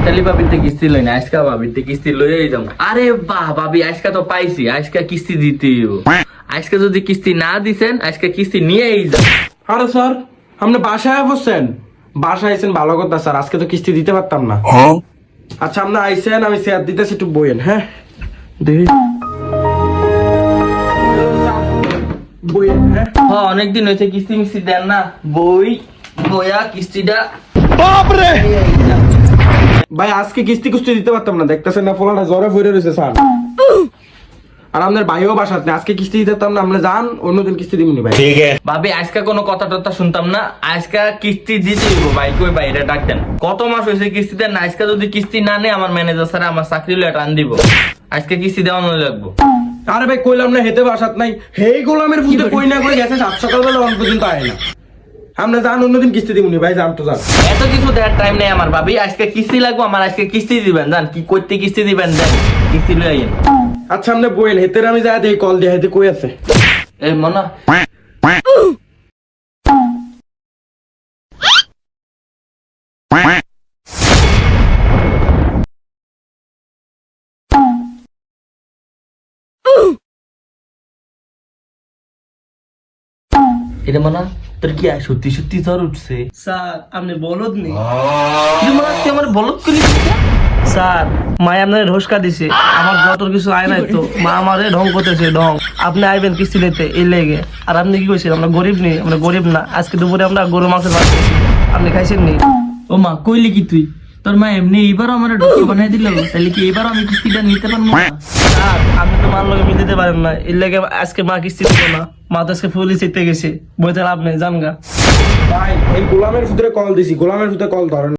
চৈতালি ভাবিতে কিস্তি লই না, আজকা ভাবিতে কিস্তি লইয়াই যাম। আরে বাহ ভাবি, আজকা তো পাইছি, আজকা কিস্তি দিতেও। আজকে যদি কিস্তি না দিছেন, আজকে কিস্তি নিয়েই যান। আরে স্যার, আপনি বাসায় বসছেন? বাসায় আইছেন ভালো কথা স্যার, আজকে তো কিস্তি দিতে পারতাম না। আচ্ছা আপনি আইছেন, আমি শেয়ার দিতেছি, একটু বইয়েন। হ্যাঁ দেখি বইয়েন। হ্যাঁ অনেকদিন হয়েছে কিস্তি মিস্তি দেন না, বইয়া কিস্তিটা। ভাই আজকে কিস্তি কুস্তি দিতে পারতাম না, দেখতেছেন না ফোলাটা জ্বরে ভরে রয়েছে স্যার। আর আপনার ভাইও বাসাতে, আজকে কিস্তি দিতে পারতাম না, আপনি যান অন্যদিন কিস্তি দিবনি ভাই। ভাবি আজকে কোনো কথা টথা শুনতাম না, আজকে কিস্তি দিতে হইব ভাই। কই বাইরে ডাকতেন, কত মাস হয়েছে কিস্তি দেন না। আজকে যদি কিস্তি না নেই, আমার ম্যানেজার স্যার আমার চাকরি লয়ে টান দিব। আজকে কিস্তি দেওয়ানো লাগবো। আরে ভাই কইলাম না হেতে বাসাত নাই, হেই গোলামের ফুটে কই না করে গেছে, 7 সকালবেলা অন পর্যন্ত আয় না। আপনি যান অন্যদিন কিস্তি দিবনি ভাই, যান তো যান। এত কিছু দেওয়ার টাইম নেই আমার ভাবি, আজকে কিস্তি লাগবো আমার, আজকে কিস্তি দিবেন। জান কি করতে কিস্তি দিবেন, দেন কিস্তি লয়ে আইন। আচ্ছা আপনি বইয়েন, হেতের আমি যাই দেখি কল দিয়ে, হেতে কই আছে। এই মনা এটা মনা, তোর কি সত্যি সত্যি জ্বর উঠছে? স্যার আপনি বলদ নি? কি মনা, তুই আমার বলত করি? স্যার মায় আপনার ঢোসকা দিছে, আমার যত কিছু আয় নাই তো, মা আমারে ঢং করতেছে ঢং। আপনি আইবেন কিস্তি নিতে এই লেগে। আর আপনি কি কইছেন আমরা গরিব নি? আমরা গরিব না। আজকে দুপুরে আমরা গরু মাংসের ভাত খাইছি, আপনি খাইছেন নি? ও মা কইলি কি তুই? তোর মা এমনি এইবারও আমার ঢোকা বানাই দিল, তাহলে কি এইবারও আমি কিস্তিটা নিতে পারবো না? স্যার আপনি তো মার লগে মিল দিতে পারেন না, এর লেগে আজকে মা কিস্তি দিল না। মা তো আজকে ফুলি চিতে গেছে, বইতে লাভ নেই, জানগা। ভাই এই গোলামের ভিতরে কল দিছি, গোলামের ভিতরে কল ধরেন।